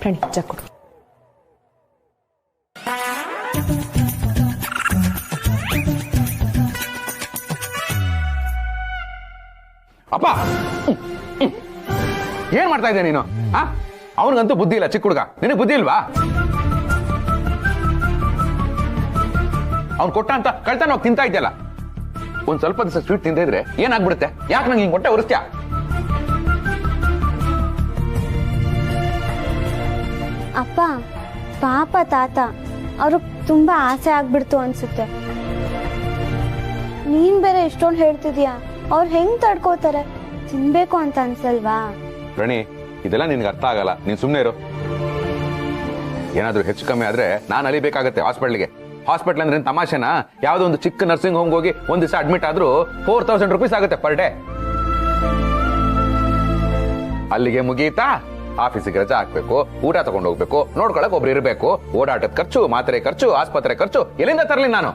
ಪ್ರಣಿ ಕೊಡು. ಅಪ್ಪ ಏನ್ ಮಾಡ್ತಾ ಇದ್ದೆ ನೀನು? ಅವನಿಗಂತೂ ಬುದ್ಧಿ ಇಲ್ಲ, ಚಿಕ್ಕ ಹುಡುಗ. ನಿನಗೆ ಬುದ್ಧಿ ಇಲ್ವಾ? ಅವ್ನು ಕೊಟ್ಟ ಅಂತ ಕಳ್ತಾನ ಹೋಗಿ ತಿಂತಾ ಇದ್ದಲ್ಲ. ಒಂದ್ ಸ್ವಲ್ಪ ದಿವಸ ಸ್ವೀಟ್ ತಿಂದ ಇದ್ರೆ ಏನಾಗ್ಬಿಡುತ್ತೆ? ಯಾಕೆ ನಂಗೆ ಹಿಂಗ್ ಹೊಟ್ಟೆ ಉರಿಸ್ತ್ಯಾ? ಅಪ್ಪ ಪಾಪ ತಾತ, ಅವ್ರಿಗೆ ತುಂಬಾ ಆಸೆ ಆಗ್ಬಿಡ್ತು ಅನ್ಸುತ್ತೆ. ನೀನ್ ಬೇರೆ ಇಷ್ಟೊಂದು ಹೇಳ್ತಿದ್ಯಾ, ಅವ್ರು ಹೆಂಗ್ ತಡ್ಕೋತಾರೆ? ತಿನ್ಬೇಕು ಅಂತ ಅನ್ಸಲ್ವಾ? ಪ್ರಣಿ, ಇದೆಲ್ಲ ನಿನ್ಗೆ ಅರ್ಥ ಆಗಲ್ಲ. ನೀನ್ ಸುಮ್ನೆ ಇರು. ಏನಾದ್ರೂ ಹೆಚ್ಚು ಕಮ್ಮಿ ಆದ್ರೆ ನಾನು ಅಲಿಬೇಕಾಗತ್ತೆ ಹಾಸ್ಪಿಟ್ಲಿಗೆ. ಹಾಸ್ಪಿಟ್ಲ್ ಅಂದ್ರೆ ತಮಾಷೆನಾ? ಯಾವ್ದೋ ಒಂದು ಚಿಕ್ಕ ನರ್ಸಿಂಗ್ ಹೋಮ್ ಹೋಗಿ ಒಂದ್ ದಿವಸ ಅಡ್ಮಿಟ್ ಆದ್ರೂ 4000 ರೂಪೀಸ್ ಆಗುತ್ತೆ ಪರ್ ಡೇ. ಅಲ್ಲಿಗೆ ಮುಗೀತಾ? ಆಫೀಸಿಗೆ ರಜಾ ಹಾಕ್ಬೇಕು, ಊಟ ತಗೊಂಡು ಹೋಗ್ಬೇಕು, ನೋಡ್ಕೊಳಕ್ ಒಬ್ರು ಇರಬೇಕು, ಓಡಾಟದ ಖರ್ಚು, ಮಾತ್ರೆ ಖರ್ಚು, ಆಸ್ಪತ್ರೆ ಖರ್ಚು ಎಲ್ಲಿಂದ ತರಲಿ ನಾನು?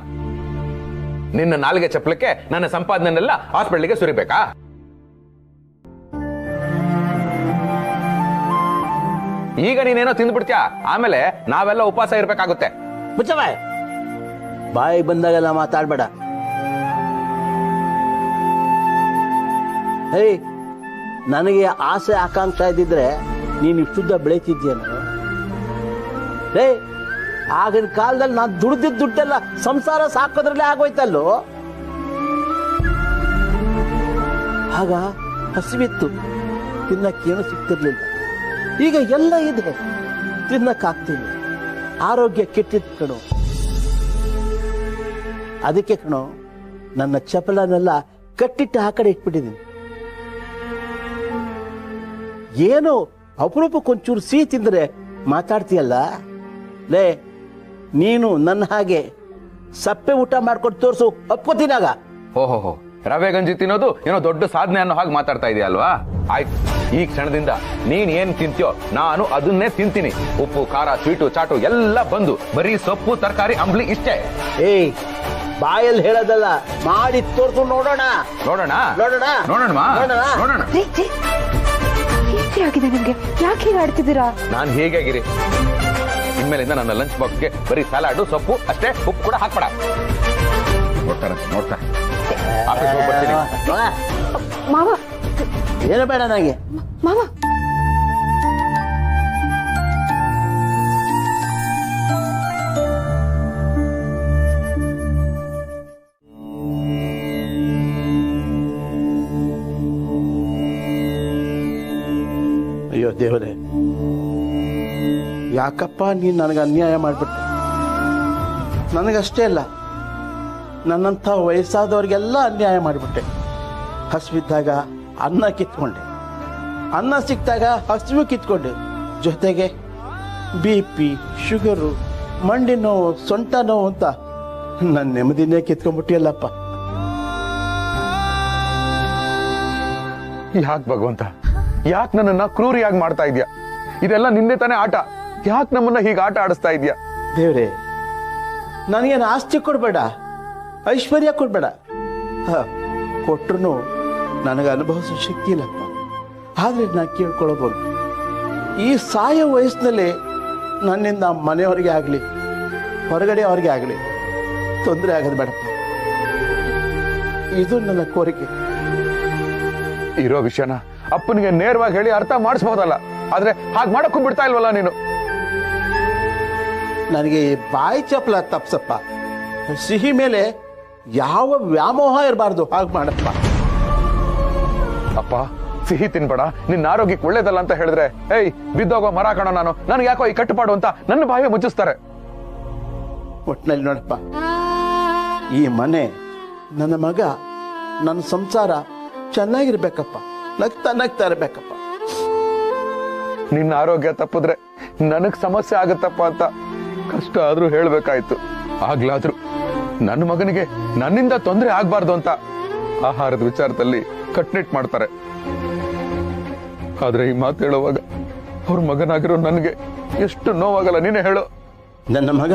ನಿನ್ನ ನಾಲಿಗೆ ಚಪ್ಪಲಕ್ಕೆ ನನ್ನ ಸಂಪಾದನೆಲ್ಲ ಹಾಸ್ಪಿಟ್ಲಿಗೆ ಸುರಿಬೇಕಾ? ಈಗ ನೀನೇನೋ ತಿಂದ್ಬಿಡ್ತೀಯ, ಆಮೇಲೆ ನಾವೆಲ್ಲ ಉಪವಾಸ ಇರ್ಬೇಕಾಗುತ್ತೆ. ಮುಚ್ಚಬಾಯ್, ಬಾಯಿಗೆ ಬಂದಾಗೆಲ್ಲ ಮಾತಾಡ್ಬೇಡ. ಹೇ, ನನಗೆ ಆಸೆ ಆಕಾಂಕ್ಷೆ ಇದ್ದಿದ್ರೆ ನೀನು ಇಷ್ಟುದ್ದ ಬೆಳೀತಿದ್ಯೇನು? ರೇ, ಆಗಿನ ಕಾಲದಲ್ಲಿ ನಾನು ದುಡ್ದಿದ್ದ ದುಡ್ಡೆಲ್ಲ ಸಂಸಾರ ಸಾಕೋದ್ರಲ್ಲೇ ಆಗೋಯ್ತಲ್ಲೋ. ಆಗ ಹಸಿವಿತ್ತು, ತಿನ್ನಕ್ಕೇನು ಸಿಗ್ತಿರ್ಲಿಲ್ಲ. ಈಗ ಎಲ್ಲ ಇದೆ, ತಿನ್ನಕ್ಕಾಗ್ತಿಲ್ಲ. ಆರೋಗ್ಯ ಕೆಟ್ಟಿತ್ತು ಕಣೋ. ಅದಕ್ಕೆ ಕಣೋ ನನ್ನ ಚಪಲನೆಲ್ಲ ಕಟ್ಟಿಟ್ಟು ಆ ಕಡೆ ಇಟ್ಬಿಟ್ಟಿದ್ದೀನಿ. ಏನೋ ಅಪರೂಪಕ್ಕೊಂಚೂರು ಸಿಹಿ ತಿಂದ್ರೆ ಮಾತಾಡ್ತೀಯಲ್ಲ. ಲೇ, ನೀನು ನನ್ನ ಹಾಗೆ ಸಪ್ಪೆ ಊಟ ಮಾಡ್ಕೊಂಡು ತೋರಿಸು, ಒಪ್ಕೋತೀನಾಗ. ಓಹೋ, ರವೆ ಗಂಜಿ ತಿನ್ನೋದು ಏನೋ ದೊಡ್ಡ ಸಾಧನೆ ಅನ್ನೋ ಹಾಗೆ ಮಾತಾಡ್ತಾ ಇದೆಯಲ್ವಾ? ಆಯ್ತು, ಈ ಕ್ಷಣದಿಂದ ನೀನ್ ಏನ್ ತಿಂತೀಯೋ ನಾನು ಅದನ್ನೇ ತಿಂತೀನಿ. ಉಪ್ಪು, ಖಾರ, ಸ್ವೀಟು, ಚಾಟು ಎಲ್ಲ ಬಂದು ಬರೀ ಸೊಪ್ಪು, ತರಕಾರಿ, ಅಂಬ್ಲಿ ಇಷ್ಟೇ. ಏಯ್, ಬಾಯಲ್ಲಿ ಹೇಳೋದಲ್ಲ, ಮಾಡಿ ತೋರ್ಸು. ನೋಡೋಣ ನೋಡೋಣ ನೋಡೋಣ ನೋಡೋಣ ನೋಡೋಣ. ಆಗಿದೆ ನಿಮ್ಗೆ? ಯಾಕೆ ಹೀಗೆ ಆಡ್ತಿದ್ದೀರಾ? ನಾನ್ ಹೇಗಾಗಿರಿ? ಇನ್ಮೇಲಿಂದ ನನ್ನ ಲಂಚ್ ಬಾಕ್ಸ್ಗೆ ಬರೀ ಸಲಾಡು, ಸೊಪ್ಪು ಅಷ್ಟೇ, ಉಪ್ಪು ಕೂಡ ಹಾಕ್ಬೇಡ. ನೋಡ್ತಾರೆ ಆಫೀಸ್ ಹೋಗಿ ಬರ್ತೀನಿ. ಮಾವ, ಏನು ಬೇಡ ನನಗೆ. ಮಾವ, ಅಯ್ಯೋ ದೇವರೇ, ಯಾಕಪ್ಪ ನೀನು ನನಗೆ ಅನ್ಯಾಯ ಮಾಡಿಬಿಟ್ಟೆ? ನನಗಷ್ಟೇ ಅಲ್ಲ, ನನ್ನಂಥ ವಯಸ್ಸಾದವ್ರಿಗೆಲ್ಲ ಅನ್ಯಾಯ ಮಾಡಿಬಿಟ್ಟೆ. ಹಸಿವಿದ್ದಾಗ ಅನ್ನ ಕಿತ್ಕೊಂಡೆ, ಅನ್ನ ಸಿಕ್ಕಿದಾಗ ಹಸಿವು ಕಿತ್ಕೊಂಡೆ, ಜೊತೆಗೆ BP, ಶುಗರು, ಮಂಡಿ ನೋವು, ಸೊಂಟ ನೋವು ಅಂತ ನನ್ನ ನೆಮ್ಮದಿನೇ ಕಿತ್ಕೊಂಡ್ಬಿಟ್ಟಿಯಲ್ಲಪ್ಪ. ಯಾಕೆ ಭಗವಂತ, ಯಾಕೆ ನನ್ನನ್ನ ಕ್ರೂರಿಯಾಗಿ ಮಾಡ್ತಾ ಇದ್ಯಾ? ಇದೆಲ್ಲ ನಿನ್ನೆ ತಾನೇ ಆಟ. ಯಾಕೆ ನಮ್ಮನ್ನ ಹೀಗೆ ಆಟ ಆಡಿಸ್ತಾ ಇದ್ಯಾ? ದೇವ್ರೆ, ನನಗೇನು ಆಸ್ತಿ ಕೊಡ್ಬೇಡ, ಐಶ್ವರ್ಯ ಕೊಡ್ಬೇಡ. ಕೊಟ್ರು ನನಗೆ ಅನುಭವಿಸೋ ಶಕ್ತಿ ಇಲ್ಲಪ್ಪ. ಆದ್ರೆ ನಾ ಕೇಳ್ಕೊಳ್ಳಬಹುದು, ಈ ಸಾಯೋ ವಯಸ್ಸಿನಲ್ಲಿ ನನ್ನಿಂದ ಮನೆಯವರಿಗೆ ಆಗಲಿ ಹೊರಗಡೆ ಅವ್ರಿಗೆ ಆಗಲಿ ತೊಂದರೆ ಆಗೋದು ಬೇಡಪ್ಪ. ಇದು ನನ್ನ ಕೋರಿಕೆ. ಇರೋ ವಿಷಯನ ಅಪ್ಪನಿಗೆ ನೇರವಾಗಿ ಹೇಳಿ ಅರ್ಥ ಮಾಡಿಸ್ಬೋದಲ್ಲ, ಆದ್ರೆ ಹಾಗೆ ಮಾಡಕ್ಕೂ ಬಿಡ್ತಾ ಇಲ್ವಲ್ಲ ನೀನು. ನನಗೆ ಬಾಯಿ ಚಪ್ಪಲ ತಪ್ಸಪ್ಪ. ಸಿಹಿ ಮೇಲೆ ಯಾವ ವ್ಯಾಮೋಹ ಇರಬಾರ್ದು, ಹಾಗೆ ಮಾಡಪ್ಪ. ಅಪ್ಪ, ಸಿಹಿ ತಿನ್ಬೇಡ, ನಿನ್ನ ಆರೋಗ್ಯಕ್ಕೆ ಒಳ್ಳೇದಲ್ಲ ಅಂತ ಹೇಳಿದ್ರೆ, ಏಯ್ ಬಿದ್ದೋಗೋ ಮರ ಕಾಣೋ ನಾನು, ನನ್ಗೆ ಯಾಕೋ ಈ ಕಟ್ಟುಪಾಡು ಅಂತ ನನ್ನ ಬಾಯಿಗೆ ಮುಚ್ಚಿಸ್ತಾರೆ. ಒಟ್ಟಿನಲ್ಲಿ ನೋಡಪ್ಪ, ಈ ಮನೆ, ನನ್ನ ಮಗ, ನನ್ನ ಸಂಸಾರ ಚೆನ್ನಾಗಿರ್ಬೇಕಪ್ಪ, ನಗ್ತಾ ನಗ್ತಾ ಇರ್ಬೇಕಪ್ಪ. ನಿನ್ನ ಆರೋಗ್ಯ ತಪ್ಪಿದ್ರೆ ನನಗ್ ಸಮಸ್ಯೆ ಆಗತ್ತಪ್ಪ ಅಂತ ಕಷ್ಟ ಆದ್ರೂ ಹೇಳ್ಬೇಕಾಯ್ತು. ಆಗ್ಲಾದ್ರೂ ನನ್ನ ಮಗನಿಗೆ ನನ್ನಿಂದ ತೊಂದರೆ ಆಗ್ಬಾರ್ದು ಅಂತ ಆಹಾರದ ವಿಚಾರದಲ್ಲಿ ಕಟ್ನಿಟ್ ಮಾಡ್ತಾರೆ. ಆದ್ರೆ ಈ ಮಾತು ಹೇಳುವಾಗ ಅವ್ರ ಮಗನಾಗಿರೋ ನನಗೆ ಎಷ್ಟು ನೋವಾಗಲ್ಲ, ನೀನೇ ಹೇಳು. ನನ್ನ ಮಗ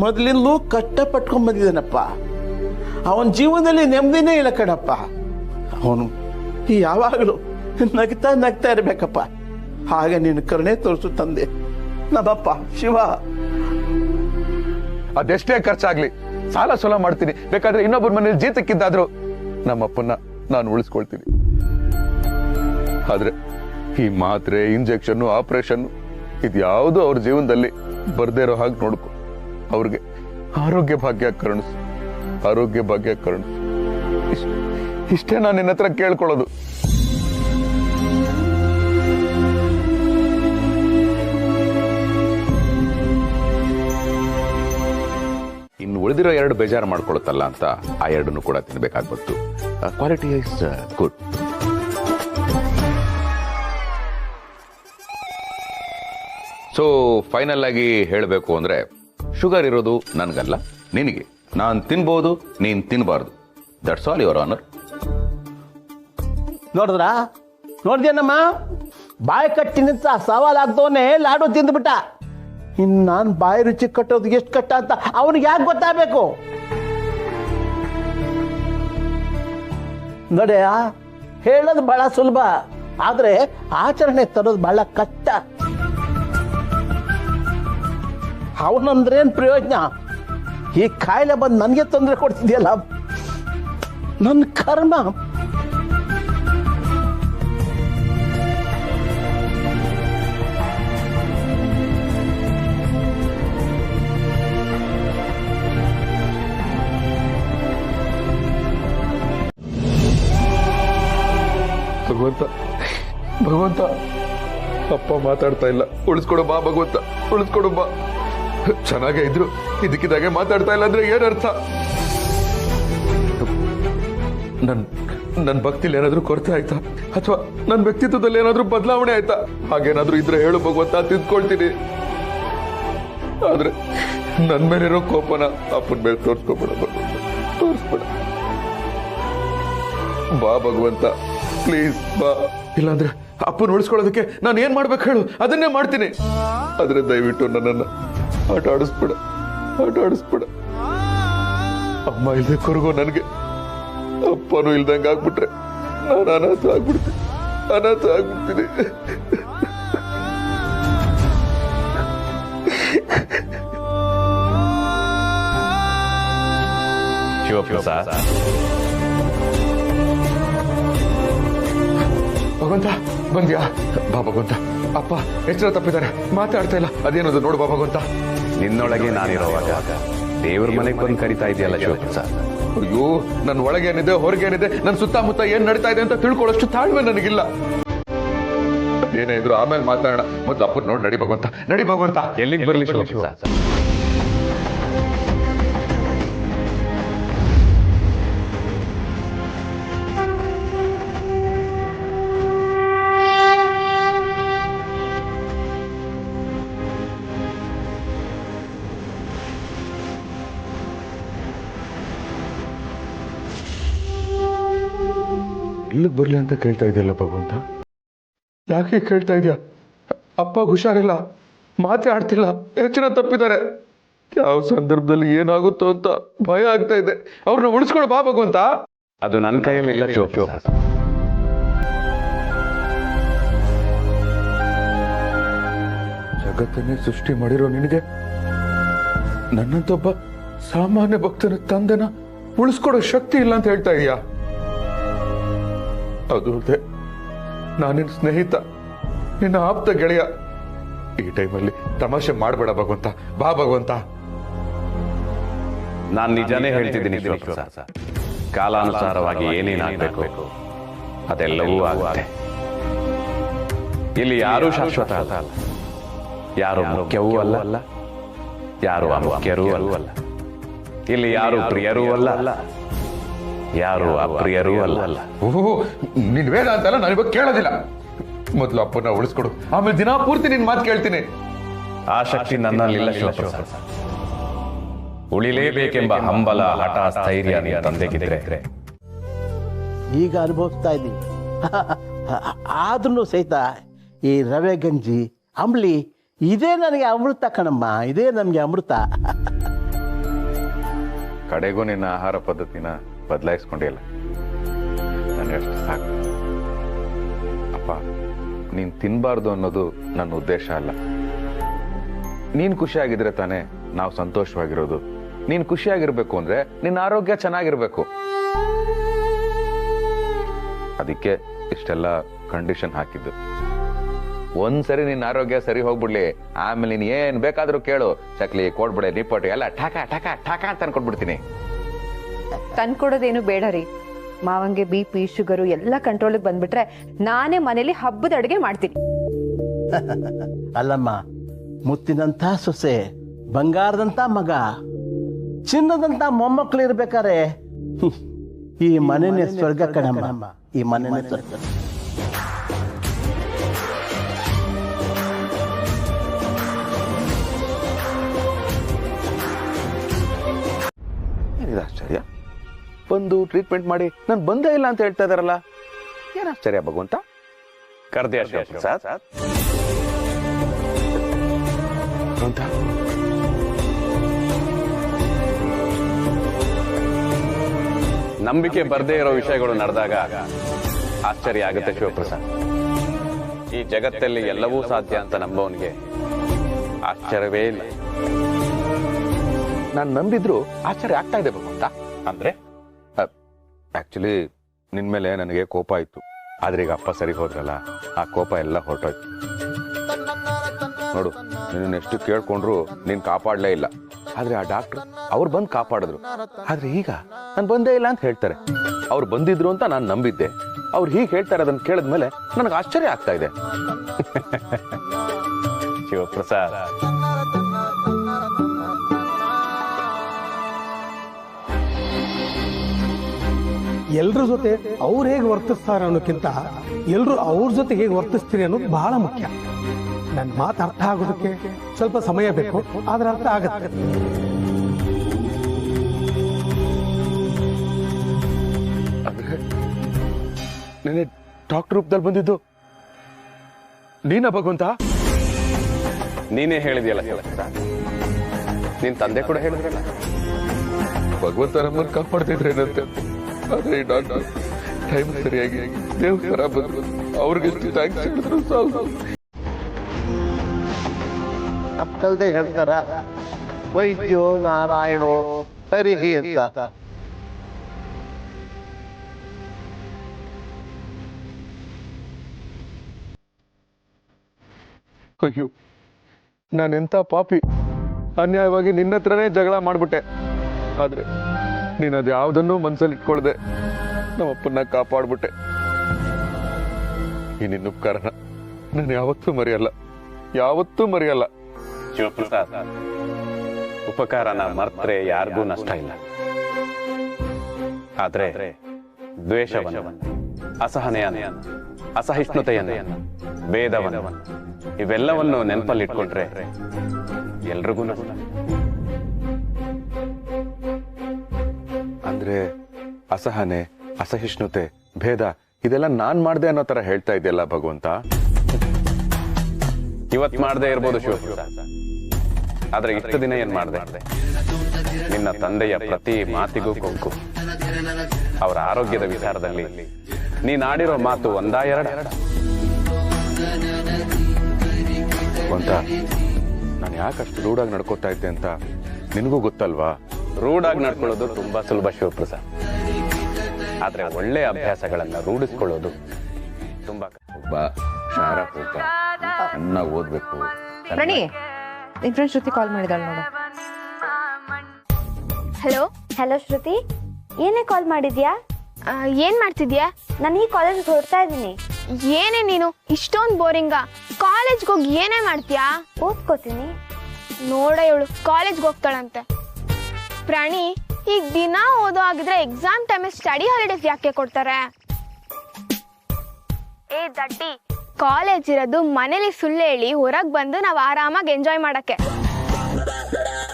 ಮೊದಲಿಂದಲೂ ಕಷ್ಟಪಟ್ಕೊಂಡ್ ಬಂದಿದ್ದಾನಪ್ಪ. ಅವನ ಜೀವನದಲ್ಲಿ ನೆಮ್ಮದಿನೇ ಇಲ್ಲ ಕಣಪ್ಪ. ಅವನು ಯಾವಾಗಲೂ ನಗ್ತಾ ನಗ್ತಾ ಇರ್ಬೇಕಪ್ಪ. ಹಾಗೆ ನೀನು ಕರುಣೆ ತೋರಿಸು ತಂದೆ. ನಮ್ಮಪ್ಪ ಶಿವ. ಅದೆಷ್ಟೇ ಖರ್ಚಾಗ್ಲಿ ಸಾಲ ಸೋಲ ಮಾಡ್ತೀನಿ, ಬೇಕಾದ್ರೆ ಇನ್ನೊಬ್ಬರ ಮನೇಲಿ ಜೀತಕ್ಕಿದ್ದಾದ್ರು ನಮ್ಮಪ್ಪನ್ನ ನಾನು ಉಳಿಸ್ಕೊಳ್ತೀನಿ. ಆದ್ರೆ ಈ ಮಾತ್ರೆ, ಇಂಜೆಕ್ಷನ್, ಆಪರೇಷನ್ ಇದ್ಯಾವುದು ಅವ್ರ ಜೀವನದಲ್ಲಿ ಬರ್ದೇ ಇರೋ ಹಾಗೆ ನೋಡ್ಕೊ. ಅವ್ರಿಗೆ ಆರೋಗ್ಯ ಭಾಗ್ಯ ಕರುಣಿಸು, ಆರೋಗ್ಯ ಭಾಗ್ಯ ಕರುಣಿಸು. ಇಷ್ಟೇ ನಾನು ನಿನ್ನ ಹತ್ರ ಕೇಳ್ಕೊಳ್ಳೋದು. ಇನ್ನು ಉಳಿದಿರೋ 2 ಬೇಜಾರು ಮಾಡ್ಕೊಳುತ್ತಲ್ಲ ಅಂತ ಆ 2 ಕೂಡ ತಿನ್ಬೇಕಾಗ್ಬತ್ತು. Quality is good. So final ಆಗಿ ಹೇಳಬೇಕು ಅಂದ್ರೆ ಶುಗರ್ ಇರೋದು ನನಗಲ್ಲ, ನಿನಗೆ. ನಾನು ತಿನ್ಬೋದು, ನೀನ್ ತಿನ್ಬಾರ್ದು. That's all your honour. ನೋಡಿದ್ಯೇನಮ್ಮ, ಬಾಯಿ ಕಟ್ಟಿನಿಂತ ಸವಾಲಾಗ್ದವನೇ ಲಾಡು ತಿಂದ್ಬಿಟ್ಟ. ಇನ್ನು ನಾನು ಬಾಯಿ ರುಚಿ ಕಟ್ಟೋದು ಎಷ್ಟು ಕಟ್ಟ ಅಂತ ಅವನಿಗೆ ಯಾಕೆ ಗೊತ್ತಾಗಬೇಕು? ನೋಡ್ಯಾ, ಹೇಳೋದು ಬಹಳ ಸುಲಭ, ಆದ್ರೆ ಆಚರಣೆ ತರೋದು ಬಹಳ ಕಷ್ಟ. ಅವನಂದ್ರೇನ್ ಪ್ರಯೋಜನ? ಈ ಕಾಯಿಲೆ ಬಂದು ನನಗೆ ತೊಂದರೆ ಕೊಡ್ತಿದ್ಯಲ್ಲ, ನನ್ನ ಕರ್ಮ. ಭಗವಂತ, ಭಗವಂತ, ಅಪ್ಪ ಮಾತಾಡ್ತಾ ಇಲ್ಲ, ಉಳಿಸ್ಕೊಡು ಬಾ ಭಗವಂತ, ಉಳಿಸ್ಕೊಡು ಬಾ. ಚೆನ್ನಾಗೇ ಇದ್ರು ಇದಕ್ಕಿದಾಗೆ ಮಾತಾಡ್ತಾ ಇಲ್ಲ ಅಂದ್ರೆ ಏನರ್ಥ? ನನ್ ಭಕ್ತಿಲಿ ಏನಾದ್ರೂ ಕೊರತೆ ಆಯ್ತಾ, ಅಥವಾ ನನ್ನ ವ್ಯಕ್ತಿತ್ವದಲ್ಲಿ ಏನಾದ್ರೂ ಬದಲಾವಣೆ ಆಯ್ತಾ? ಹಾಗೇನಾದ್ರೂ ಇದ್ರೆ ಹೇಳು ಭಗವಂತ, ತಿದ್ಕೊಳ್ತೀನಿ. ಆದ್ರೆ ನನ್ ಮೇಲಿರೋ ಕೋಪನ ಅಪ್ಪನ ಮೇಲೆ ತೋರ್ಸ್ಕೊಬೇಡ ಭಗವಂತ, ತೋರಿಸ್ಬೇಡ. ಬಾ ಭಗವಂತ, ಪ್ಲೀಸ್ ಬಾ. ಇಲ್ಲಾಂದ್ರೆ ಅಪ್ಪನ ಉಳಿಸ್ಕೊಳ್ಳೋದಕ್ಕೆ ನಾನು ಏನ್ ಮಾಡ್ಬೇಕು ಹೇಳು, ಅದನ್ನೇ ಮಾಡ್ತೀನಿ. ಆದ್ರೆ ದಯವಿಟ್ಟು ನನ್ನನ್ನ ಆಟ ಆಡಿಸ್ಬೇಡ, ಆಟ ಆಡಿಸ್ಬೇಡ. ಅಮ್ಮ ಇಲ್ದೆ ಕೊರಗೋ ನನಗೆ ಅಪ್ಪನೂ ಇಲ್ದಂಗೆ ಆಗ್ಬಿಟ್ರೆ ನಾನು ಅನಾಥ ಆಗ್ಬಿಡ್ತೀನಿ, ಅನಾಥ ಆಗ್ಬಿಡ್ತೀನಿ. ಶಿವಪ್ರಸಾದ್, ಭಗವಂತ ಬಂದ್ಯಾ? ಬಾ ಭಗವಂತ. ಅಪ್ಪ ಎಚ್ಚರ ತಪ್ಪಿದ್ದಾರೆ, ಮಾತಾಡ್ತಾ ಇಲ್ಲ. ಅದೇನದು ನೋಡು ಬಾ ಭಗವಂತ. ನಿನ್ನೊಳಗೆ ನಾನಿರೋವಾಗ ದೇವ್ರ ಮನೆಗೆ ಬಂದು ಕರಿತಾ ಇದೆಯಲ್ಲ ಶಿವಪ್ರಸಾದ್. ಅಯ್ಯೋ, ನನ್ನ ಒಳಗೇನಿದೆ ಹೊರಗೇನಿದೆ, ನನ್ನ ಸುತ್ತಮುತ್ತ ಏನ್ ನಡೀತಾ ಇದೆ ಅಂತ ತಿಳ್ಕೊಳ್ಳೋಷ್ಟು ತಾಳ್ಮೆ ನನಗಿಲ್ಲ. ಏನೇ ಇದ್ರು ಆಮೇಲೆ ಮಾತಾಡೋಣ. ಮೊದ್ಲು ಅಪ್ಪನ ನೋಡಿ ನಡಿ ಭಗವಂತ, ನಡಿ ಭಗವಂತ. ಎಲ್ಲಿಗೆ ಬರಲಿ ಶಿವಪ್ರಸಾದ್? ಇಲ್ಲಿಗೆ ಬರ್ಲಿ ಅಂತ ಕೇಳ್ತಾ ಇದೆಯಲ್ಲ ಭಗವಂತ, ಯಾಕೆ ಕೇಳ್ತಾ ಇದೆಯಾ? ಅಪ್ಪ ಹುಷಾರಿಲ್ಲ, ಮಾತೇ ಆಡ್ತಿಲ್ಲ, ಎಚ್ಚರ ತಪ್ಪಿದ್ದಾರೆ. ಯಾವ ಸಂದರ್ಭದಲ್ಲಿ ಏನಾಗುತ್ತೋ ಅಂತ ಭಯ ಆಗ್ತಾ ಇದೆ. ಅವ್ರನ್ನ ಉಳಿಸ್ಕೊಂಡು ಬಾ ಭಗವಂತ. ಅದು ನನ್ನ ಕೈಯಲ್ಲಿ ಇಲ್ಲ ಶಿವಪ್ರಸಾದ್. ಜಗತ್ತನ್ನೇ ಸೃಷ್ಟಿ ಮಾಡಿರೋ ನಿನಗೆ ನನ್ನಂತೊಬ್ಬ ಸಾಮಾನ್ಯ ಭಕ್ತನ ತಂದೆನ ಉಳಿಸ್ಕೊಡೋ ಶಕ್ತಿ ಇಲ್ಲ ಅಂತ ಹೇಳ್ತಾ ಇದೀಯಾ? ಅದು ಅಲ್ಲದೆ ನಾನಿನ್ ಸ್ನೇಹಿತ, ನಿನ್ನ ಆಪ್ತ ಗೆಳೆಯ. ಈ ಟೈಮಲ್ಲಿ ತಮಾಷೆ ಮಾಡಬೇಡ ಭಗವಂತ, ಬಾ ಭಗವಂತ. ನಾನು ನಿಜಾನೇ ಹೇಳ್ತಿದ್ದೀನಿ ಶಿವಪ್ರಸಾದ್. ಕಾಲಾನುಸಾರವಾಗಿ ಏನೇನಾಗಬೇಕು ಅದೆಲ್ಲವೂ ಆಗುತ್ತೆ. ಇಲ್ಲಿ ಯಾರೂ ಶಾಶ್ವತ ಅಲ್ಲ, ಯಾರು ಮುಖ್ಯವೂ ಅಲ್ಲ, ಯಾರು ಅಮುಖ್ಯರೂ ಅಲ್ಲ. ಇಲ್ಲಿ ಯಾರು ಪ್ರಿಯರೂ ಅಲ್ಲ, ಯಾರು ಅಪ್ರಿಯರೂ ಅಲ್ಲ. ಓಹೋ, ನಿನ್ ವೇದ ಅಂತಲ್ಲ, ನಾನು ಇವಾಗ ಕೇಳೋದಿಲ್ಲ. ಮೊದಲು ಅಪ್ಪನ ಉಳಿಸ್ಕೊಡು, ಆಮೇಲೆ ದಿನ ಪೂರ್ತಿ ನಿನ್ ಮಾತು ಕೇಳ್ತೀನಿ. ಆ ಶಕ್ತಿ ನನ್ನಲ್ಲಿಲ್ಲ ಶಿವಪ್ರಸಾದ್. ಉಳಿಲೇಬೇಕೆಂಬ ಹಂಬಲ, ಹಠ, ಸ್ಥೈರ್ಯ ನೀ ತಂದೆಗಿದ್ರೆ ಈಗ ಅನುಭವಿಸ್ತಾ ಇದ್ದೀನಿ. ಆದ್ರೂ ಸಹಿತ ಈ ರವೆ ಗಂಜಿ, ಅಂಬ್ಲಿ ಇದೇ ನನಗೆ ಅಮೃತ ಕಣಮ್ಮ, ಇದೇ ನಮಗೆ ಅಮೃತ. ಕಡೆಗೂ ನಿನ್ನ ಆಹಾರ ಪದ್ಧತಿನ ಬದಲಾಯಿಸ್ಕೊಂಡಿಲ್ಲ. ನನಗಷ್ಟು ಸಾಕು. ಅಪ್ಪ, ನೀನ್ ತಿನ್ಬಾರ್ದು ಅನ್ನೋದು ನನ್ನ ಉದ್ದೇಶ ಅಲ್ಲ. ನೀನ್ ಖುಷಿಯಾಗಿದ್ರೆ ತಾನೇ ನಾವು ಸಂತೋಷವಾಗಿರೋದು. ನೀನ್ ಖುಷಿಯಾಗಿರ್ಬೇಕು ಅಂದ್ರೆ ನಿನ್ನ ಆರೋಗ್ಯ ಚೆನ್ನಾಗಿರ್ಬೇಕು. ಅದಕ್ಕೆ ಇಷ್ಟೆಲ್ಲ ಕಂಡೀಷನ್ ಹಾಕಿದ್ದು. ಒಂದ್ಸರಿ ನಿನ್ನ ಆರೋಗ್ಯ ಸರಿ ಹೋಗ್ಬಿಡ್ಲಿ, ಆಮೇಲೆ ನೀನ್ ಏನ್ ಬೇಕಾದ್ರೂ ಕೇಳು, ಚಕ್ಲಿ ಕೊಡ್ಬಿಡೆ ನಿಪ್ಪಟ್ಟು ಎಲ್ಲ ಠಾಕ ಠಾಕ ಠಾಕ ಅಂತ ಅನ್ಕೊಟ್ಬಿಡ್ತೀನಿ. ತಂದ್ಕೊಡೋದೇನು ಬೇಡ ರೀ. ಮಾವಂಗೆ BP ಶುಗರು ಎಲ್ಲ ಕಂಟ್ರೋಲಿಗೆ ಬಂದ್ಬಿಟ್ರೆ ನಾನೇ ಮನೇಲಿ ಹಬ್ಬದ ಅಡುಗೆ ಮಾಡ್ತೀನಿ. ಅಲ್ಲಮ್ಮ, ಮುತ್ತಿನಂತ ಸೊಸೆ, ಬಂಗಾರದಂತ ಮಗ, ಚಿನ್ನದಂತ ಮೊಮ್ಮಕ್ಕಳು ಇರ್ಬೇಕಾರೆ ಈ ಮನೆನೇ ಸ್ವರ್ಗ ಕಣಮ್ಮ. ಈ ಮನೆನೇ ಸ್ವರ್ಗ. ಏನಿದೆ ಆಶ್ಚರ್ಯ? ಬಂದು ಟ್ರೀಟ್ಮೆಂಟ್ ಮಾಡಿ ನಾನು ಬಂದೇ ಇಲ್ಲ ಅಂತ ಹೇಳ್ತಾ ಇದಾರಲ್ಲ, ಏನ್ ಆಶ್ಚರ್ಯ ಭಗವಂತ? ಕರ್ದೆ ಶಿವಪ್ರಸಾದ್. ಅಂತ ನಂಬಿಕೆ ಬರ್ದೇ ಇರೋ ವಿಷಯಗಳು ನಡೆದಾಗ ಆಶ್ಚರ್ಯ ಆಗುತ್ತೆ ಶಿವಪ್ರಸಾದ್. ಈ ಜಗತ್ತಲ್ಲಿ ಎಲ್ಲವೂ ಸಾಧ್ಯ ಅಂತ ನಂಬೋನಿಗೆ ಆಶ್ಚರ್ಯವೇ ಇಲ್ಲ. ನಾನು ನಂಬಿದ್ರು ಆಶ್ಚರ್ಯ ಆಗ್ತಾ ಇದೆ ಭಗವಂತ. ಅಂದ್ರೆ ಆಕ್ಚುಲಿ ನಿನ್ ಮೇಲೆ ನನಗೆ ಕೋಪ ಇತ್ತು, ಆದ್ರೆ ಈಗ ಅಪ್ಪ ಸರಿ ಹೋದ್ರಲ್ಲ, ಆ ಕೋಪ ಎಲ್ಲ ಹೊರಟೋಯ್ತು. ನೋಡು, ನಿನ್ನ ಎಷ್ಟು ಕೇಳ್ಕೊಂಡ್ರು ನೀನ್ ಕಾಪಾಡ್ಲೇ ಇಲ್ಲ. ಆದ್ರೆ ಆ ಡಾಕ್ಟರ್ ಅವ್ರು ಬಂದು ಕಾಪಾಡಿದ್ರು. ಆದ್ರೆ ಈಗ ನಾನು ಬಂದೇ ಇಲ್ಲ ಅಂತ ಹೇಳ್ತಾರೆ. ಅವ್ರು ಬಂದಿದ್ರು ಅಂತ ನಾನು ನಂಬಿದ್ದೆ. ಅವ್ರು ಹೀಗೆ ಹೇಳ್ತಾರೆ, ಅದನ್ನ ಕೇಳಿದ್ಮೇಲೆ ನನಗೆ ಆಶ್ಚರ್ಯ ಆಗ್ತಾ ಇದೆ. ಶಿವಪ್ರಸಾದ್, ಎಲ್ರ ಜೊತೆ ಅವ್ರು ಹೇಗೆ ವರ್ತಿಸ್ತಾರೆ ಅನ್ನೋಕ್ಕಿಂತ ಎಲ್ರು ಅವ್ರ ಜೊತೆ ಹೇಗೆ ವರ್ತಿಸ್ತೀರಿ ಅನ್ನೋದು ಬಹಳ ಮುಖ್ಯ. ನನ್ನ ಮಾತು ಅರ್ಥ ಆಗೋದಕ್ಕೆ ಸ್ವಲ್ಪ ಸಮಯ ಬೇಕು, ಆದ್ರೆ ಅರ್ಥ ಆಗತ್ತೆ. ಅಂದ್ರೆ ನೆನೆ ಡಾಕ್ಟರ್ ರೂಪದಲ್ಲಿ ಬಂದಿದ್ದು ನೀನ ಭಗವಂತ? ನೀನೇ ಹೇಳಿದ್ಯಲ್ಲ ಶಿವಪ್ರಸಾದ್, ನಿನ್ ತಂದೆ ಕೂಡ ಹೇಳಿದ್ರಲ್ಲ. ಭಗವಂತ ನಮ್ಮನ್ನು ಕಾಪಾಡ್ತಿದ್ರೇನಂತೆ. ಆದ್ರೆ ಈ ಡಾಕ್ಟರ್ ಟೈಮ್ ಸರಿಯಾಗಿ ದೇವ್ ತರ ಬಂದ್ರು. ಅವ್ರಿಗೆಷ್ಟು ಥ್ಯಾಂಕ್ಸ್ ಹೇಳಿದ್ರು ಸಾಲದು. ಅಪ್ಪಲ್ದೆ ಹೇಳ್ತಾರ ವೈದ್ಯೋ ನಾರಾಯಣೋ ಹರಿಹಿ ಅಂತ. ಅಯ್ಯೋ, ನಾನೆಂತ ಪಾಪಿ, ಅನ್ಯಾಯವಾಗಿ ನಿನ್ನ ಹತ್ರನೇ ಜಗಳ ಮಾಡ್ಬಿಟ್ಟೆ. ಆದ್ರೆ ನೀನ್ ಅದ್ ಯಾವ್ದನ್ನೂ ಮನ್ಸಲ್ಲಿ ಇಟ್ಕೊಳ್ದೆ ನಮ್ಮಪ್ಪನ್ನ ಕಾಪಾಡ್ಬಿಟ್ಟೆ. ಈ ನಿನ್ನ ಉಪಕಾರನ ನಾನು ಯಾವತ್ತೂ ಮರೆಯಲ್ಲ, ಯಾವತ್ತೂ ಮರೆಯಲ್ಲ. ಶಿವಪ್ರಸಾದ್, ಉಪಕಾರನ ಮರ್ತ್ರೆ ಯಾರಿಗೂ ನಷ್ಟ ಇಲ್ಲ. ಆದ್ರೆ ದ್ವೇಷವನ್ನು, ಅಸಹನೆಯನ್ನು, ಅಸಹಿಷ್ಣುತೆಯನ್ನು, ಭೇದವನ್ನು, ಇವೆಲ್ಲವನ್ನು ನೆನಪಲ್ಲಿಟ್ಕೊಂಡ್ರೆ ಎಲ್ರಿಗೂ ನಷ್ಟ. ಅಂದ್ರೆ ಅಸಹನೆ, ಅಸಹಿಷ್ಣುತೆ, ಭೇದ ಇದೆಲ್ಲ ನಾನ್ ಮಾಡ್ದೆ ಅನ್ನೋ ತರ ಹೇಳ್ತಾ ಇದೆಯಲ್ಲ ಭಗವಂತ. ಇವತ್ ಮಾಡದೇ ಇರ್ಬೋದು ಶಿವಪ್ರಸಾದ್, ಆದ್ರೆ ಇಷ್ಟು ದಿನ ಏನ್ ಮಾಡ್ದೆ? ನಿನ್ನ ತಂದೆಯ ಪ್ರತಿ ಮಾತಿಗೂ ಕೊಂಕು. ಅವರ ಆರೋಗ್ಯದ ವಿಚಾರದಲ್ಲಿ ನೀನಾಡಿರೋ ಮಾತು ಒಂದಾ ಎರಡ? ಭಗವಂತ, ನಾನು ಯಾಕಷ್ಟು ರೂಢಾಗಿ ನಡ್ಕೋತಾ ಇದ್ದೆ ಅಂತ ನಿನಗೂ ಗೊತ್ತಲ್ವಾ? ರೂಢಾಗಿ ನಡ್ಕೊಳ್ಳೋದು ತುಂಬಾ ಸುಲಭ ಶಿವಪ್ರಸಾದ್, ಆದ್ರೆ ಒಳ್ಳೆ ಅಭ್ಯಾಸಗಳನ್ನ ರೂಢಿಸ್ಕೊಳ್ಳೋದು ತುಂಬಾ ಒಬ್ಬ ಶಾರಕ್ ಹೋಗ ಚೆನ್ನಾಗಿ ಓದ್ಬೇಕು. ರಾಣಿ, ನಿನ್ ಫ್ರೆಂಡ್ ಶ್ರುತಿ ಕಾಲ್ ಮಾಡಿದಾಳೆ ನೋಡು. ಹಲೋ ಹಲೋ ಶ್ರುತಿ, ಏನೇ ಕಾಲ್ ಮಾಡಿದ್ಯಾ? ಏನ್ ಮಾಡ್ತಿದ್ಯಾ? ನಾನು ಈ ಕಾಲೇಜ್ಗೆ ಹೊರಡ್ತಾ ಇದ್ದೀನಿ. ಏನೇ ನೀನು ಇಷ್ಟೊಂದು ಬೋರಿಂಗ? ಕಾಲೇಜ್ಗೆ ಹೋಗಿ ಏನೇ ಮಾಡ್ತೀಯಾ? ಓದ್ಕೋತೀನಿ. ನೋಡ ಇವಳು ಕಾಲೇಜ್ಗೆ ಹೋಗ್ತಾಳಂತೆ. ಪ್ರಾಣಿ, ಈಗ ದಿನ ಓದೋ ಆಗಿದ್ರೆ ಎಕ್ಸಾಮ್ ಟೈಮಲ್ಲಿ ಸ್ಟಡಿ ಹಾಲಿಡೇಸ್ ಯಾಕೆ ಕೊಡ್ತಾರೆ? ಏ ದಡ್ಡಿ, ಕಾಲೇಜ್ ಇರೋದು ಮನೇಲಿ ಸುಳ್ಳು ಹೇಳಿ ಹೊರಗೆ ಬಂದು ನಾವು ಆರಾಮಾಗಿ ಎಂಜಾಯ್ ಮಾಡಕ್ಕೆ.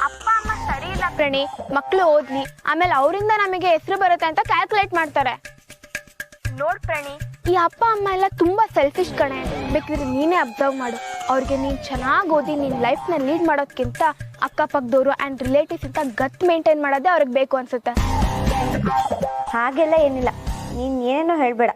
ಅಪ್ಪ ಅಮ್ಮ ಸರಿ ಇಲ್ಲ ಪ್ರಾಣಿ, ಮಕ್ಕಳು ಓದ್ಲಿ, ಆಮೇಲೆ ಅವರಿಂದ ನಮಗೆ ಹೆಸರು ಬರುತ್ತೆ ಅಂತ ಕ್ಯಾಲ್ಕುಲೇಟ್ ಮಾಡ್ತಾರೆ. ನೋಡ್ ಪ್ರಾಣಿ, ಈ ಅಪ್ಪ ಅಮ್ಮ ಎಲ್ಲ ತುಂಬಾ ಸೆಲ್ಫಿಶ್ ಕಣೆ. ಬೇಕಿದ್ರೆ ನೀನೇ ಅಬ್ಸರ್ವ್ ಮಾಡು. ಅವ್ರಿಗೆ ನೀನ್ ಚೆನ್ನಾಗಿ ಓದಿ ನಿನ್ ಲೈಫ್ ನ ಲೀಡ್ ಮಾಡೋದ್ಕಿಂತ ಅಕ್ಕಪಕ್ಕದವರು ಅಂಡ್ ರಿಲೇಟಿವ್ಸ್ ಅಂತ ಗತ್ ಮೇಂಟೈನ್ ಮಾಡೋದೇ ಅವ್ರಿಗೆ ಬೇಕು ಅನ್ಸುತ್ತೆ. ಹಾಗೆಲ್ಲ ಏನಿಲ್ಲ, ನೀನ್ ಏನೇನೋ ಹೇಳ್ಬೇಡ.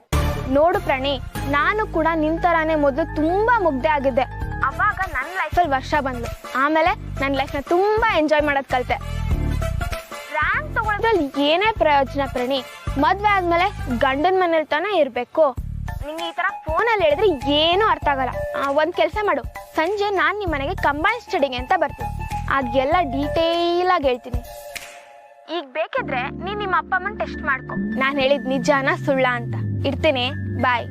ನೋಡು ಪ್ರಣಿ, ನಾನು ಕೂಡ ನಿನ್ ತರಾನೇ ಮೊದಲು ತುಂಬಾ ಮುಗ್ಧೆ ಆಗಿದ್ದೆ. ಅವಾಗ ನನ್ನ ಲೈಫಲ್ಲಿ ವರ್ಷ ಬಂದ್ಲು. ಆಮೇಲೆ ನನ್ನ ಲೈಫ್ನ ತುಂಬಾ ಎಂಜಾಯ್ ಮಾಡೋದ್ ಕಲ್ತೆ. ರ್ಯಾಂಕ್ ತಗೊಳ್ಳೋದ್ರಲ್ಲಿ ಏನೇ ಪ್ರಯೋಜನ ಪ್ರಣಿ? ಮದ್ವೆ ಆದ್ಮೇಲೆ ಗಂಡನ ಮನೇಲಿ ತಾನೇ ಇರ್ಬೇಕು. ನಿಂಗೆ ಈ ತರ ಫೋನಲ್ಲಿ ಹೇಳಿದ್ರೆ ಏನೂ ಅರ್ಥ ಆಗಲ್ಲ. ಒಂದ್ ಕೆಲಸ ಮಾಡು, ಸಂಜೆ ನಾನ್ ನಿಮ್ಮ ಮನೆಗೆ ಕಂಬೈನ್ ಸ್ಟಡಿಗೆ ಅಂತ ಬರ್ತೀನಿ. ಆಗೆಲ್ಲ ಡೀಟೇಲ್ ಆಗಿ ಹೇಳ್ತೀನಿ. ಈಗ ಬೇಕಿದ್ರೆ ನೀನ್ ನಿಮ್ಮ ಅಪ್ಪ ಅಮ್ಮನ ಟೆಸ್ಟ್ ಮಾಡ್ಕೊ, ನಾನು ಹೇಳಿದ್ ನಿಜಾನ ಸುಳ್ಳ ಅಂತ. ಇಡ್ತೀನಿ, ಬಾಯ್.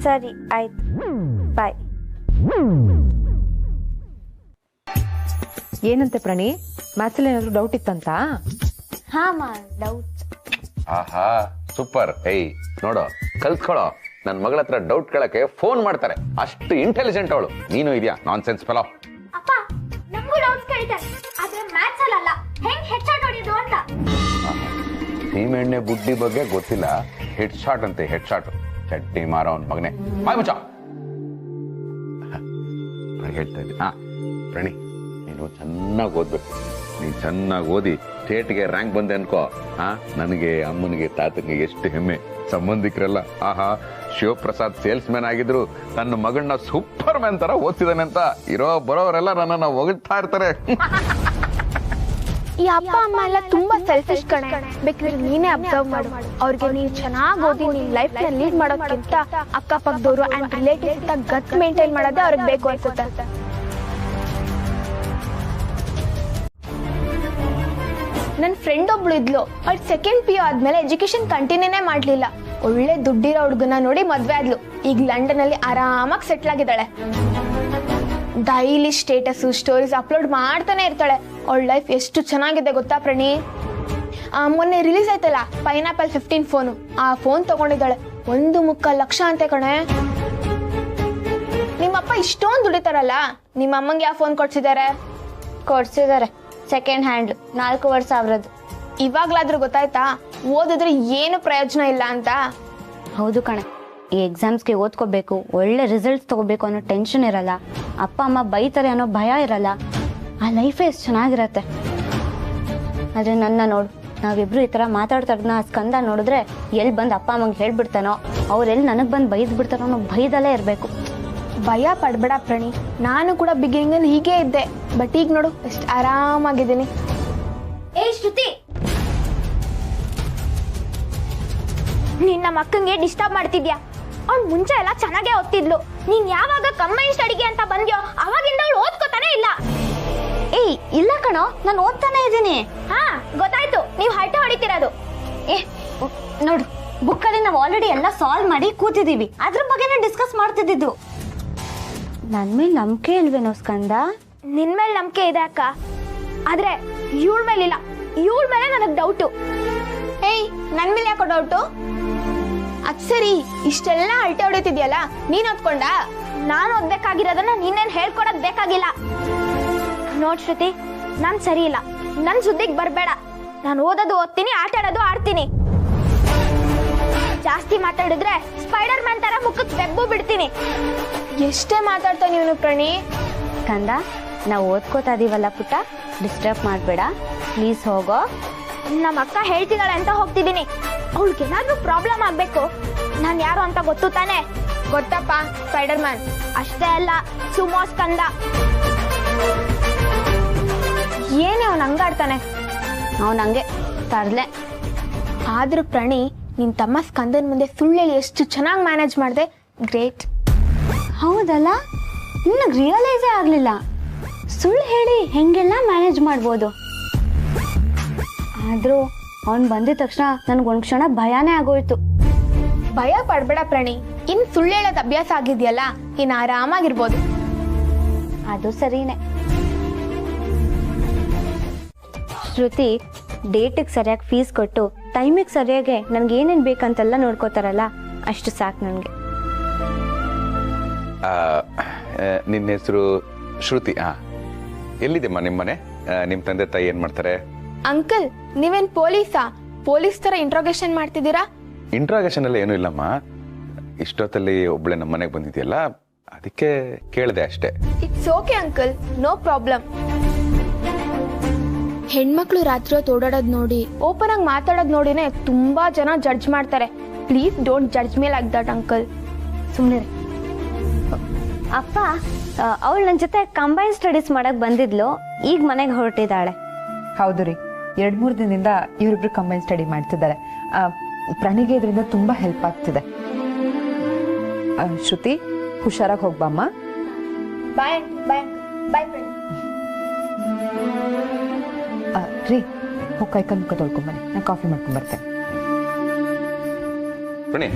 ಸರಿ ಆಯ್ತು, ಬಾಯ್. ಏನಂತೆ ಪ್ರಣಿ, ಮ್ಯಾಥ್ಸಲ್ಲಿ ಏನಾದ್ರು ಡೌಟ್ ಇತ್ತಂತ? ಹಾ ಮಾ, ಡೌಟ್. ಆಹಾ ಸೂಪರ್. ಏಯ್ ನೋಡೋ, ಕಲ್ತ್ಕೊಳ್ಳೋ. ನನ್ನ ಮಗಳ ಹತ್ರ ಡೌಟ್ ಕೇಳಕ್ಕೆ ಫೋನ್ ಮಾಡ್ತಾರೆ, ಅಷ್ಟು ಇಂಟೆಲಿಜೆಂಟ್ ಅವಳು. ನೀನು ಇದೆಯಾ ನಾನ್ ಸೆನ್ಸ್ ಫೆಲೋ? ಅಪ್ಪ, ನಮಗೂ ಡೌಟ್ಸ್ ಕೇಳ್ತಾರೆ, ಆದ್ರೆ ಮ್ಯಾಥ್ಸ್ ಅಲ್ಲ, ಹೆಂಗ್ ಹೆಡ್ಶಾಟ್ ಹೊಡೆಯೋದು ಅಂತ. ಸೀಮೆಣ್ಣೆ ಬುಡ್ಡಿ ಬಗ್ಗೆ ಗೊತ್ತಿಲ್ಲ, ಹೆಡ್ ಶಾಟ್ ಅಂತೆ, ಹೆಡ್ ಶಾಟ್. ಚಡ್ಡಿ ಮಾರೋ ಅವನ ಮಗನೇ, ಬಾಯ್ ಮುಚ್ಚ. ಹೇಳ್ತಾ ಇದ್ದೆ, ಪ್ರಣಿ ನೀನು ಚೆನ್ನಾಗಿ ಓದ್ಬೇಕು. ನೀನು ಚೆನ್ನಾಗಿ ಓದಿ ಸ್ಟೇಟ್ಗೆ ರ್ಯಾಂಕ್ ಬಂದೆ ಅನ್ಕೋ. ನನಗೆ, ಅಮ್ಮನಿಗೆ, ತಾತನಿಗೆ ಎಷ್ಟು ಹೆಮ್ಮೆ. ಸಂಬಂಧಿಕರೆಲ್ಲ ಆಹಾ ಶಿವಪ್ರಸಾದ್ ಸೇಲ್ಸ್ ಮ್ಯಾನ್ ಆಗಿದ್ರು ತನ್ನ ಮಗಳನ್ನ ಸೂಪರ್ ಮ್ಯಾನ್ ತರ ಓದಿಸಿದಾನೆ ಅಂತ ಇರೋ ಬರೋವರೆಲ್ಲ ನನ್ನನ್ನ ಹೊಗಳ್ತಾ ಇರ್ತಾರೆ. ಈ ಅಪ್ಪ ಅಮ್ಮ ಎಲ್ಲ ತುಂಬಾ ಸೆಲ್ಫಿಶ್ ಕಣೆ. ಬೇಕಾದ್ರೆ ನೀನೇ ಅಬ್ಸರ್ವ್ ಮಾಡು. ಅವ್ರಿಗೆ ನೀವ್ ಚೆನ್ನಾಗಿ ಓದಿ ನಿನ್ ಲೈಫ್ ನ ಲೀಡ್ ಮಾಡೋದಕ್ಕಿಂತ ಅಕ್ಕಪಕ್ಕದವರು ಅಂಡ್ ರಿಲೇಟಿವ್ಸ್ ಗಟ್ ಮೇಂಟೈನ್ ಮಾಡೋದೇ ಅವ್ರಿಗೆ ಬೇಕು ಅನ್ಸುತ್ತೆ. ನನ್ನ ಫ್ರೆಂಡ್ ಒಬ್ಳು ಇದ್ಲು, ಅವಳು ಸೆಕೆಂಡ್ PU ಆದ್ಮೇಲೆ ಎಜುಕೇಶನ್ ಕಂಟಿನ್ಯೂನೇ ಮಾಡ್ಲಿಲ್ಲ. ಒಳ್ಳೆ ದುಡ್ಡಿರೋ ಹುಡುಗನ ನೋಡಿ ಮದ್ವೆ ಆದ್ಲು. ಈಗ ಲಂಡನ್ ಅಲ್ಲಿ ಆರಾಮಾಗಿ ಸೆಟ್ಲ್ ಆಗಿದ್ದಾಳೆ. ಡೈಲಿ ಸ್ಟೇಟಸ್ ಸ್ಟೋರೀಸ್ ಅಪ್ಲೋಡ್ ಮಾಡ್ತಾನೆ ಇರ್ತಾಳೆ. ಅವಳ ಲೈಫ್ ಎಷ್ಟು ಚೆನ್ನಾಗಿದೆ ಗೊತ್ತಾ ಪ್ರಣಿ? ಮೊನ್ನೆ ರಿಲೀಸ್ ಆಯ್ತಲ್ಲ ಪೈನಾಪಲ್ 15 ಫೋನು, ಆ ಫೋನ್ ತಗೊಂಡಿದ್ದಾಳೆ. 1.25 ಲಕ್ಷ ಅಂತೆ ಕಣೆ. ನಿಮ್ಮಪ್ಪ ಇಷ್ಟೊಂದು ದುಡಿತಾರಲ್ಲ, ನಿಮ್ಮ ಅಮ್ಮಂಗೆ ಯಾವ ಫೋನ್ ಕೊಡ್ಸಿದ್ದಾರೆ? Second hand 4,500. ಇವಾಗ್ಲಾದ್ರೂ ಗೊತ್ತಾಯ್ತಾ ಓದಿದ್ರೆ ಏನು ಪ್ರಯೋಜನ ಇಲ್ಲ ಅಂತ? ಹೌದು ಕಣೆ, ಈ ಎಕ್ಸಾಮ್ಸ್ಗೆ ಓದ್ಕೋಬೇಕು, ಒಳ್ಳೆ ರಿಸಲ್ಟ್ಸ್ ತಗೋಬೇಕು ಅನ್ನೋ ಟೆನ್ಷನ್ ಇರಲ್ಲ, ಅಪ್ಪ ಅಮ್ಮ ಬೈತಾರೆ ಅನ್ನೋ ಭಯ ಇರಲ್ಲ. ಆ ಲೈಫೇ ಎಷ್ಟು ಚೆನ್ನಾಗಿರತ್ತೆ. ಆದರೆ ನನ್ನ ನೋಡು, ನಾವಿಬ್ರು ಈ ಥರ ಮಾತಾಡ್ತಾರನ್ನ ಸ್ಕಂದ ನೋಡಿದ್ರೆ ಎಲ್ಲಿ ಬಂದು ಅಪ್ಪ ಅಮ್ಮಂಗೆ ಹೇಳ್ಬಿಡ್ತಾನೋ, ಅವ್ರೆಲ್ಲಿ ನನಗೆ ಬಂದು ಬೈದು ಬಿಡ್ತಾನೋ ಅನ್ನೋ ಭಯದಲ್ಲೇ ಇರಬೇಕು. ಭಯ ಪಡ್ಬೇಡ ಪ್ರಣಿ, ನಾನು ಕೂಡ ಬಿಗಿನಿಂಗಲ್ಲಿ ಹೀಗೆ ಇದ್ದೆ. ಬಟ್ ಈಗ ನೋಡು ಎಷ್ಟು ಆರಾಮಾಗಿದ್ದೀನಿ. ಶ್ರುತಿ, ನಿನ್ನ ಮಕ್ಕಂಗೆ ಡಿಸ್ಟರ್ಬ್ ಮಾಡ್ತಿದ್ಯಾ? ಅವ್ಳು ಮುಂಚೆ ಎಲ್ಲ ಚೆನ್ನಾಗೇ ಓದ್ತಿದ್ಲು. ನೀನ್ ಯಾವಾಗ ಕಂಬೈನ್ ಸ್ಟಡಿಗೆ ಅಂತ ಬಂದ್ಯೋ ಅವಾಗಿಂದ ಅವಳು ಓದ್ಕೋತಾನೆ ಇಲ್ಲ. ಇಲ್ಲ ಕಣೋ, ನಾನು ಓದ್ತಾನೆ ಇದ್ದೀನಿ. ಗೊತ್ತಾಯ್ತು, ನೀವು ಹರಟೆ ಹೊಡಿತಿರೋದು. ನೋಡು, ಬುಕ್ಕಲ್ಲಿ ನಾವು ಆಲ್ರೆಡಿ ಎಲ್ಲ ಸಾಲ್ವ್ ಮಾಡಿ ಕೂತಿದ್ದೀವಿ, ಅದ್ರ ಬಗ್ಗೆನೇ ಡಿಸ್ಕಸ್ ಮಾಡ್ತಿದ್ದು. ನನ್ನ ಮೇಲೆ ನಂಬಿಕೆ ಇಲ್ವೇನೋ ಸ್ಕಂದ? ನಿನ್ ಮೇಲೆ ನಂಬಿಕೆ ಇದೆ ಅಕ್ಕ, ಆದ್ರೆ ಇವಳ ಮೇಲಿಲ್ಲ. ಇವಳ ಮೇಲೆ ನನಗ್ ಡೌಟು. ನನ್ ಮೇಲೆ ಯಾಕೋ ಡೌಟು? ಅದ್ ಸರಿ, ಇಷ್ಟೆಲ್ಲ ಹರಟೆ ಹೊಡಿತಿದ್ಯಲ್ಲ, ನೀನ್ ಓದ್ಕೊಂಡ? ನಾನು ಓದ್ಬೇಕಾಗಿರೋದನ್ನ ನೀನೇನ್ ಹೇಳ್ಕೊಡೋದ್ ಬೇಕಾಗಿಲ್ಲ. ನೋಡ್ ಶ್ರುತಿ, ನಾನ್ ಸರಿ ಇಲ್ಲ, ನನ್ ಸುದ್ದಿಗೆ ಬರ್ಬೇಡ. ನಾನು ಓದೋದು ಓದ್ತೀನಿ, ಆಟ ಆಡೋದು ಆಡ್ತೀನಿ. ಜಾಸ್ತಿ ಮಾತಾಡಿದ್ರೆ ಸ್ಪೈಡರ್ ಮ್ಯಾನ್ ತರ ಮುಖಕ್ಕೆ ಬೆಬ್ಬು ಬಿಡ್ತೀನಿ. ಎಷ್ಟೇ ಮಾತಾಡ್ತಾನೆ ಇವನು ಪ್ರಣಿ. ಕಂದ, ನಾವು ಓದ್ಕೋತಾ ಇದೀವಲ್ಲ ಪುಟ್ಟ, ಡಿಸ್ಟರ್ಬ್ ಮಾಡಬೇಡ ಪ್ಲೀಸ್, ಹೋಗೋ. ನಮ್ಮ ಅಕ್ಕ ಹೇಳ್ತಿದ್ದಾಳೆ ಅಂತ ಹೋಗ್ತಿದ್ದೀನಿ. ಅವಳಿಗೇನಾದ್ರೂ ಪ್ರಾಬ್ಲಮ್ ಆಗ್ಬೇಕು. ನಾನು ಯಾರು ಅಂತ ಗೊತ್ತು ತಾನೆ? ಗೊತ್ತಪ್ಪ, ಸ್ಪೈಡರ್ ಮ್ಯಾನ್. ಅಷ್ಟೇ ಅಲ್ಲ, ಸುಮೋ ಸ್ಕಂದ. ಏನೇ ಅವನು ಹಂಗಾಡ್ತಾನೆ. ಅವನು ಹಂಗೆ ತರ್ಲೆ. ಆದ್ರೂ ಪ್ರಣಿ, ನಿನ್ ತಮ್ಮ ಸ್ಕಂದನ್ ಮುಂದೆ ಸುಳ್ಳು ಹೇಳಿ ಎಷ್ಟು ಚೆನ್ನಾಗಿ ಮ್ಯಾನೇಜ್ ಮಾಡಿದೆ. ಗ್ರೇಟ್. ಹೌದಲ್ಲ, ನಿನಗೆ ರಿಯಲೈಸೇ ಆಗಲಿಲ್ಲ ಸುಳ್ಳು ಹೇಳಿ ಹೆಂಗೆಲ್ಲ ಮ್ಯಾನೇಜ್ ಮಾಡ್ಬೋದು. ಆದರೂ ಅವ್ನು ಬಂದಿದ ತಕ್ಷಣ ನನಗೊಂದು ಕ್ಷಣ ಭಯನೇ ಆಗೋಯ್ತು. ಭಯ ಪಡ್ಬೇಡ ಪ್ರಣಿ, ಇನ್ ಸುಳ್ಳು ಹೇಳೋದು ಅಭ್ಯಾಸ ಆಗಿದೆಯಲ್ಲ, ಇನ್ನು ಆರಾಮಾಗಿರ್ಬೋದು. ಅದು ಸರಿನೇ. ಶ್ರುತಿ, ಡೇಟಿಗೆ ಸರಿಯಾಗಿ ಫೀಸ್ ಕೊಟ್ಟು ಟೈಮಿಗೆ ಸರಿಯಾಗಿ ನನಗೆ ಏನೇನು ಬೇಕಂತೆಲ್ಲ ನೋಡ್ಕೋತಾರಲ್ಲ, ಅಷ್ಟು ಸಾಕು ನನಗೆ. ನಿನ್ನ ಹೆಸರು ಶ್ರುತಿ? ಎಲ್ಲಿದೆಮ್ಮ ನಿಮ್ಮ ಮನೆ? ನಿಮ್ಮ ತಂದೆ ತಾಯಿ ಏನ್ ಮಾಡ್ತಾರೆ? ಅಂಕಲ್, ನೀವೇನ್ ಪೊಲೀಸಾ? ಪೊಲೀಸ್ ತರ ಇಂಟ್ರೋಗೇಷನ್ ಮಾಡ್ತಿದ್ದೀರಾ? ಇಂಟ್ರಾಗೇಷನ್ ಎಲ್ಲ ಏನೂ ಇಲ್ಲಮ್ಮ. ಇಷ್ಟೊತ್ತಲ್ಲಿ ಒಬ್ಳೆ ನಮ್ಮ ಮನೆಗೆ ಬಂದಿದೆಯಲ್ಲ, ಅದಕ್ಕೆ ಕೇಳಿದೆ ಅಷ್ಟೇ. It's okay uncle, no problem. ಹೆಣ್ಮಕ್ಳು ರಾತ್ರಿ ಹೊತ್ತು ಓಡಾಡೋದ್ ನೋಡಿ, ಓಪನ್ ಆಗಿ ಮಾತಾಡೋದ್ ನೋಡಿನೇ ತುಂಬಾ ಜನ ಜಡ್ಜ್ ಮಾಡ್ತಾರೆ. Please don't judge me like that uncle. ಸುಮ್ಮನೆ ಅಪ್ಪ, ಅವಳು ನನ್ನ ಜೊತೆ ಕಂಬೈನ್ ಸ್ಟಡೀಸ್ ಮಾಡಕ್ ಬಂದಿದ್ಲು, ಈಗ ಮನೆಗೆ ಹೊರಟಿದ್ದಾಳೆ. ಹೌದು ರೀ, 2-3 ದಿನದಿಂದ ಇವರಿಬ್ರು ಕಂಬೈನ್ ಸ್ಟಡಿ ಮಾಡ್ತಿದ್ದಾರೆ. ಪ್ರಣಿಗೆ ಇದರಿಂದ ತುಂಬಾ ಹೆಲ್ಪ್ ಆಗ್ತಿದೆ. ಶ್ರುತಿ, ಹುಷಾರಾಗಿ ಹೋಗ್ಬಮ್ಮ. ಬಾಯ್ ಬಾಯ್ ಬಾಯ್ ಫ್ರೆಂಡ್. ರೀ, ಹೋಗಿ ಕೈ ಕಾಲು ಮುಖ ತೊಳ್ಕೊಂಬನ್ನಿ, ನಾನು ಕಾಫಿ ಮಾಡ್ಕೊಂಡ್ ಬರ್ತೇನೆ. ಪ್ರಣಿ,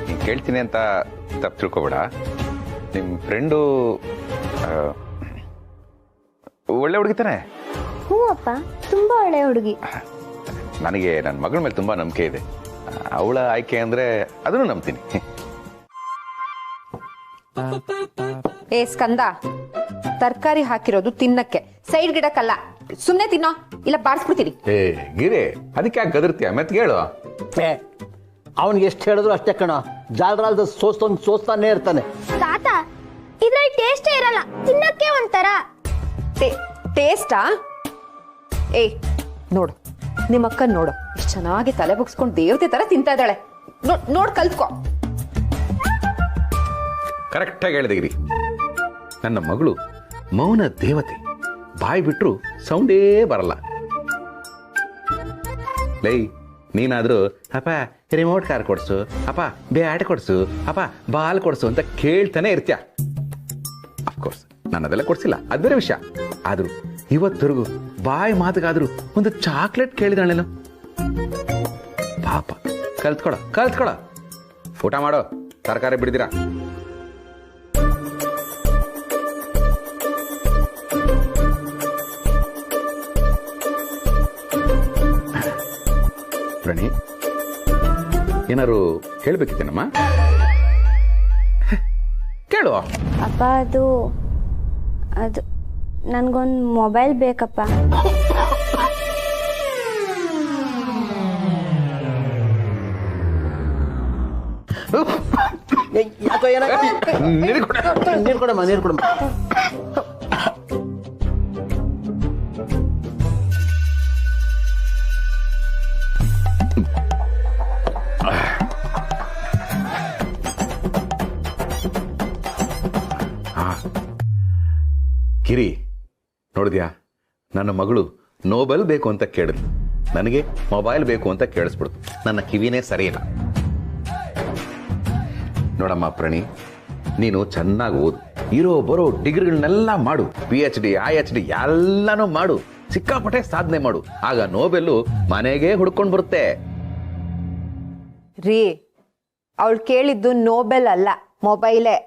ನೀನು ಕೇಳ್ತೀನಿ ಅಂತ ತಪ್ಪು ತಿಳ್ಕೊಬೇಡ. ನಿಮ್ಮ ಫ್ರೆಂಡು ಒಳ್ಳೆ ಹುಡುಗಿ ತಾನೆ? ಹ್ಞೂ ಅಪ್ಪ, ತುಂಬಾ ಒಳ್ಳೆ ಹುಡುಗಿ. ನನಗೆ ನನ್ನ ಮಗಳ ಮೇಲೆ ತುಂಬಾ ನಂಬಿಕೆ ಇದೆ. ಅವಳ ಆಯ್ಕೆ ಅಂದ್ರೆ ಅದನ್ನು ನಂಬ್ತೀನಿ. ಏ ಸ್ಕಂದ, ತರಕಾರಿ ಹಾಕಿರೋದು ತಿನ್ನಕ್ಕೆ, ಸೈಡ್ ಗಿಡಕ್ಕಲ್ಲ. ಸುಮ್ನೆ ತಿನ್ನೋ, ಇಲ್ಲ ಬಾರಿಸ್ಬಿಡ್ತೀನಿ. ಏ ಗಿರಿ, ಅದಕ್ಕೆ ಯಾಕೆ ಗದರ್ತೀಯ? ಮೆತ್ಗೆ ಹೇಳು. ಅವನಿಗೆ ಎಷ್ಟು ಹೇಳಿದ್ರು ಅಷ್ಟೇ ಕಣ, ಜಾಲರಾಲ್ದ ಸೋಸ್ತಾನೆ ಇರ್ತಾನೆ. ತಾತ, ಇದ್ರಲ್ಲಿ ಟೇಸ್ಟೇ ಇರಲ್ಲ, ತಿನ್ನಕ್ಕೆ ಒಂಥರ. ಟೇಸ್ಟಾ? ಏ ನೋಡು, ನಿಮ್ಮ ಅಕ್ಕ ನೋಡು, ಎಷ್ಟು ಚೆನ್ನಾಗಿ ತಲೆ ಬಗ್ಸ್ಕೊಂಡು ದೇವತೆ ತರ ತಿಂತಾ ಇದ್ದಾಳೆ. ನೋಡ್ ಕಲ್ತ್ಕೋ. ಕರೆಕ್ಟಾಗಿ ಹೇಳಿದೆ ಗಿರಿ. ನನ್ನ ಮಗಳು ಮೌನ ದೇವತೆ, ಬಾಯಿ ಬಿಟ್ರು ಸೌಂಡೇ ಬರಲ್ಲ. ಲೈ, ನೀನಾದ್ರೂ ಅಪ್ಪ ರಿಮೋಟ್ ಕಾರ್ ಕೊಡ್ಸು, ಅಪ್ಪ ಬ್ಯಾಟ್ ಕೊಡ್ಸು, ಅಪ್ಪ ಬಾಲ್ ಕೊಡ್ಸು ಅಂತ ಕೇಳ್ತಾನೆ ಇರ್ತೀಯ. ಅಫ್ಕೋರ್ಸ್ ನಾನು ಅದೆಲ್ಲ ಕೊಡ್ಸಿಲ್ಲ, ಅದು ಬೇರೆ ವಿಷಯ. ಆದ್ರೂ ಇವತ್ತರೆಗೂ ಬಾಯಿ ಮಾತುಗಾದ್ರೂ ಒಂದು ಚಾಕ್ಲೇಟ್ ಕೇಳಿದಾಳೇನೋ. ಪಾಪ, ಕಲ್ತ್ಕೊಳ. ಊಟ ಮಾಡೋ, ತರಕಾರಿ ಬಿಡ್ದಿರಾ? ಪ್ರಣಿ, ಏನಾರು ಹೇಳ್ಬೇಕಿತ್ತೇನಮ್ಮ? ಕೇಳುವ. ಅಪ್ಪ, ಅದು ನನ್ಗೊಂದು ಮೊಬೈಲ್ ಬೇಕಪ್ಪ. ಯಾಕೋ ನೀರು ಕೊಡಮ್ಮ. ಕಿರಿ, ನೋಡಿದ್ಯಾ, ನನ್ನ ಮಗಳು ನೋಬೆಲ್ ಬೇಕು ಅಂತ ಕೇಳಿದ್ಲು, ನನಗೆ ಮೊಬೈಲ್ ಬೇಕು ಅಂತ ಕೇಳಿಸ್ಬಿಡ್ತು. ನನ್ನ ಕಿವಿನೇ ಸರಿ ಇಲ್ಲ. ನೋಡಮ್ಮ ಪ್ರಣಿ, ನೀನು ಚೆನ್ನಾಗಿ ಓದು, ಇರೋ ಬರೋ ಡಿಗ್ರಿಗಳನ್ನೆಲ್ಲ ಮಾಡು, PhD IHD ಎಲ್ಲಾನು ಮಾಡು, ಸಿಕ್ಕಾಪಟ್ಟೆ ಸಾಧನೆ ಮಾಡು. ಆಗ ನೋಬೆಲ್ಲು ಮನೆಗೆ ಹುಡ್ಕೊಂಡು ಬರುತ್ತೆ. ರೀ, ಅವಳು ಕೇಳಿದ್ದು ನೋಬೆಲ್ ಅಲ್ಲ, ಮೊಬೈಲೇ.